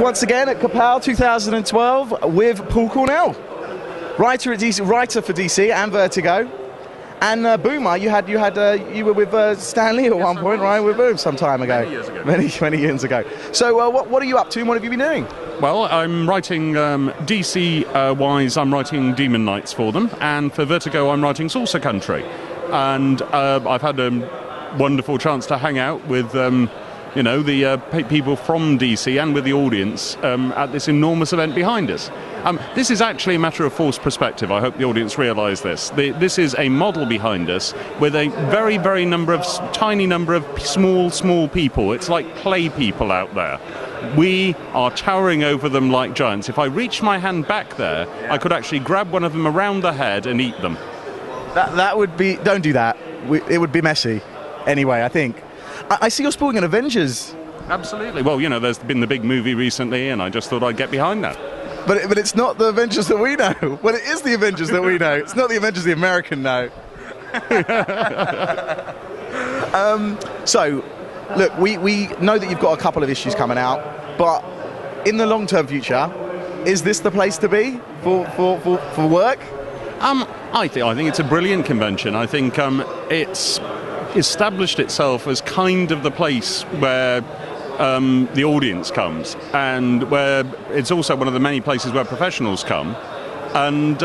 once again at Kapow 2012 with Paul Cornell, writer for DC and Vertigo, and Boomer. You were with Stan Lee at one point, right? With Boom some time ago. Many years ago. So what are you up to and what have you been doing? Well, I'm writing DC-wise, I'm writing Demon Knights for them, and for Vertigo I'm writing Saucer Country. And I've had a wonderful chance to hang out with the people from DC and with the audience at this enormous event behind us. This is actually a matter of forced perspective. I hope the audience realise this. This is a model behind us with a very, very tiny number of small people. It's like clay people out there. We are towering over them like giants. If I reach my hand back there, I could actually grab one of them around the head and eat them. That would be... Don't do that. It would be messy. Anyway, I think. I see you're sporting an Avengers. Absolutely. Well, there's been the big movie recently, and I just thought I'd get behind that. But it's not the Avengers that we know. Well, it is the Avengers that we know. It's not the Avengers the American know. So, look, we know that you've got a couple of issues coming out, but in the long-term future, is this the place to be for work? I think it's a brilliant convention. I think it's established itself as kind of the place where the audience comes, and where it's also one of the many places where professionals come. And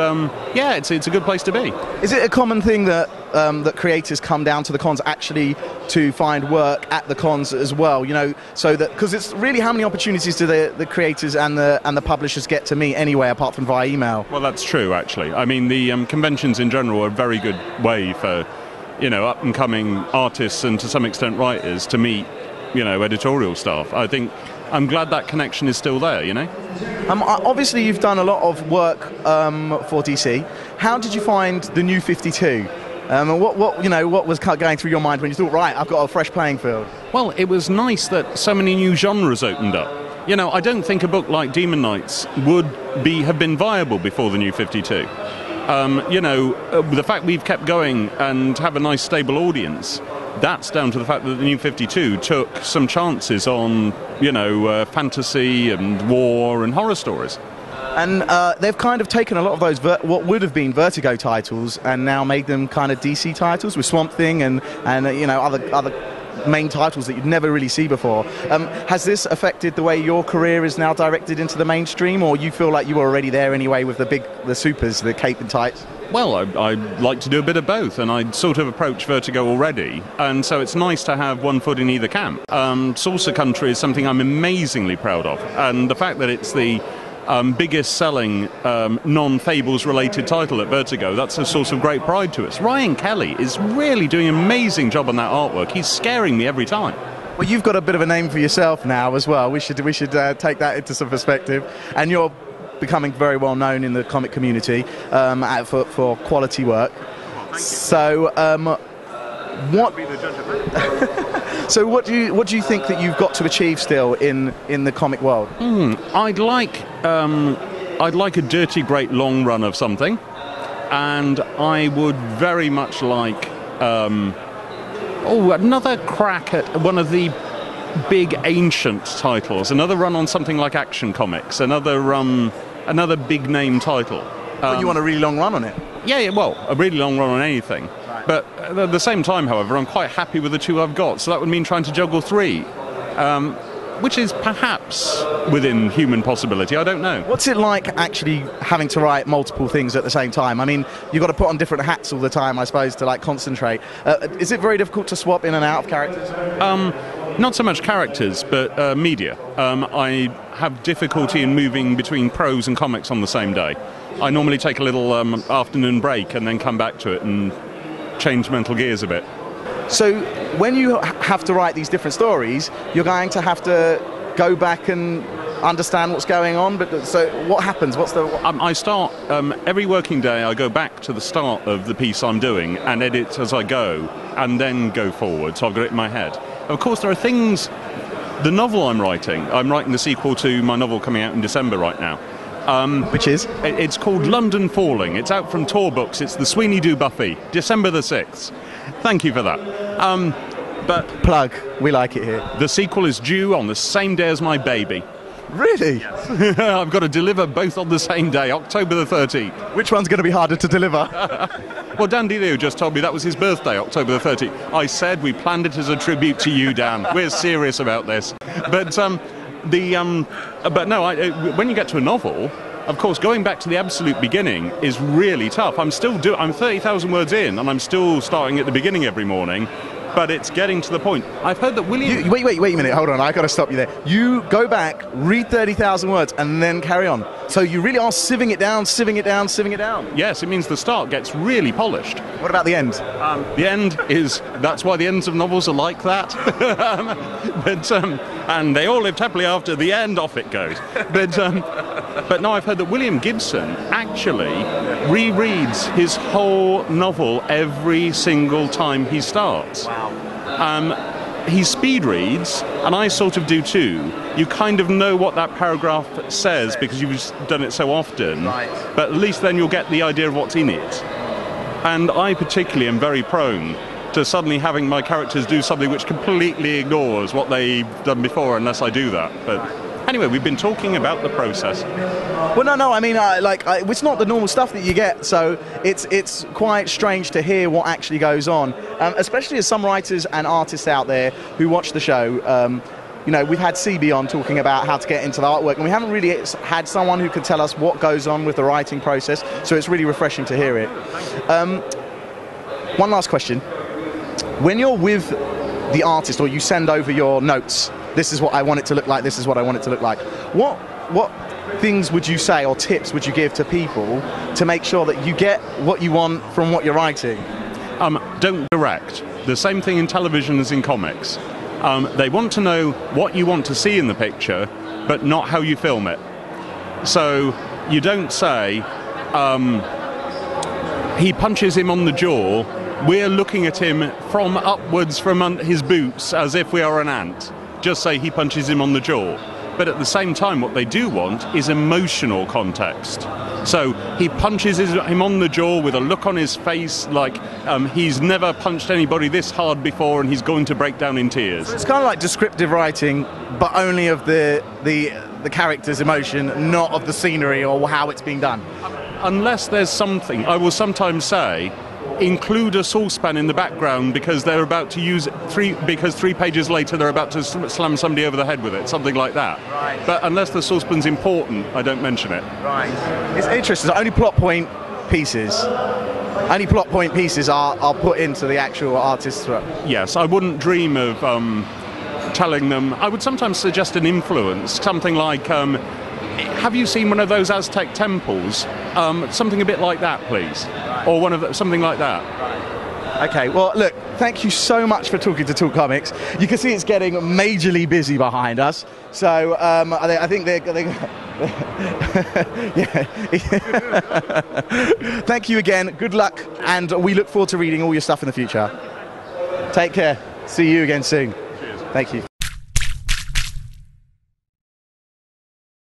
it's a good place to be. Is it a common thing that that creators come down to the cons actually to find work at the cons as well? So that, because it's really, how many opportunities do the creators and the publishers get to meet anyway, apart from via email? Well, that's true, actually. I mean, the conventions in general are a very good way for up and coming artists and to some extent writers to meet editorial staff. I think I'm glad that connection is still there. Obviously, you've done a lot of work for DC. How did you find the New 52? What was going through your mind when you thought, right, I've got a fresh playing field? Well, it was nice that so many new genres opened up. I don't think a book like Demon Knights would have been viable before the New 52. The fact we've kept going and have a nice stable audience, that's down to the fact that the New 52 took some chances on, fantasy and war and horror stories. And they've kind of taken a lot of those what would have been Vertigo titles and now made them kind of DC titles with Swamp Thing and other main titles that you'd never really see before. Has this affected the way your career is now directed into the mainstream, or you feel like you were already there anyway with the supers, the cape and tights? Well, I like to do a bit of both, and I sort of approach Vertigo already, and so it's nice to have one foot in either camp. Saucer Country is something I'm amazingly proud of, and the fact that it's the biggest selling non-Fables related title at Vertigo, that's a source of great pride to us. Ryan Kelly is really doing an amazing job on that artwork. He's scaring me every time. Well, you've got a bit of a name for yourself now as well. We should take that into some perspective, and you're becoming very well known in the comic community for quality work. So what so what do you think that you've got to achieve still in the comic world? I'd like a dirty great long run of something, and I would very much like another crack at one of the big ancient titles, another run on something like Action Comics, another big name title. You want a really long run on it? Yeah, well, a really long run on anything. Right. But at the same time, however, I'm quite happy with the two I've got, so that would mean trying to juggle three, which is perhaps within human possibility, I don't know. What's it like actually having to write multiple things at the same time? I mean, you've got to put on different hats all the time, I suppose, to concentrate. Is it very difficult to swap in and out of characters? Not so much characters, but media. I have difficulty in moving between prose and comics on the same day. I normally take a little afternoon break and then come back to it and change mental gears a bit. So when you have to write these different stories, you're going to have to go back and understand what's going on. But so what happens? I start every working day. I go back to the start of the piece I'm doing and edit as I go, and then go forward. So I've got it in my head. Of course, there are things. The novel I'm writing the sequel to my novel coming out in December right now. Which is? It's called London Falling. It's out from Tor Books. It's the Sweeney Doo Buffy, December the 6th. Thank you for that. But plug, we like it here. The sequel is due on the same day as my baby. Really? I've got to deliver both on the same day, October the 13th. Which one's going to be harder to deliver? Well, Dan Delio just told me that was his birthday, October the 13th. I said we planned it as a tribute to you, Dan. We're serious about this. But when you get to a novel, of course, going back to the absolute beginning is really tough. I'm 30,000 words in, and I'm still starting at the beginning every morning. But it's getting to the point. I've heard that William... Wait a minute, hold on, I've got to stop you there. You go back, read 30,000 words, and then carry on. So you really are sieving it down. Yes, it means the start gets really polished. What about the end? The end is... That's why the ends of novels are like that. And they all lived happily after the end, off it goes. But now I've heard that William Gibson actually rereads his whole novel every single time he starts. Wow. He speed reads, and I sort of do too. You kind of know what that paragraph says because you've done it so often. Right. But at least then you'll get the idea of what's in it. And I particularly am very prone to suddenly having my characters do something which completely ignores what they've done before unless I do that. But anyway, we've been talking about the process. Well, no. I mean, it's not the normal stuff that you get, so it's quite strange to hear what actually goes on, especially as some writers and artists out there who watch the show. We've had CB on talking about how to get into the artwork, and we haven't really had someone who can tell us what goes on with the writing process, so it's really refreshing to hear it. One last question. When you're with the artist, or you send over your notes, this is what I want it to look like, this is what I want it to look like, what things would you say or tips would you give to people to make sure that you get what you want from what you're writing? Don't direct. The same thing in television as in comics. They want to know what you want to see in the picture, but not how you film it. So you don't say, he punches him on the jaw, we're looking at him from upwards from his boots as if we are an ant. Just say he punches him on the jaw. But at the same time, what they do want is emotional context. So he punches him on the jaw with a look on his face like he's never punched anybody this hard before and he's going to break down in tears. So it's kind of like descriptive writing, but only of the character's emotion, not of the scenery or how it's being done. Unless there's something, I will sometimes say, include a saucepan in the background because they're about to use three pages later they're about to slam somebody over the head with it, something like that. Right. But unless the saucepan's important, I don't mention it. Right. It's interesting. Only plot point pieces are put into the actual artist's work. Yes, I wouldn't dream of telling them. I would sometimes suggest an influence, something like, have you seen one of those Aztec temples? Something a bit like that, please. Right. Or something like that. Right. Okay, well, look, thank you so much for talking to Talk Comics. You can see it's getting majorly busy behind us. So I think they're yeah. Thank you again. Good luck. And we look forward to reading all your stuff in the future. Take care. See you again soon. Cheers. Thank you.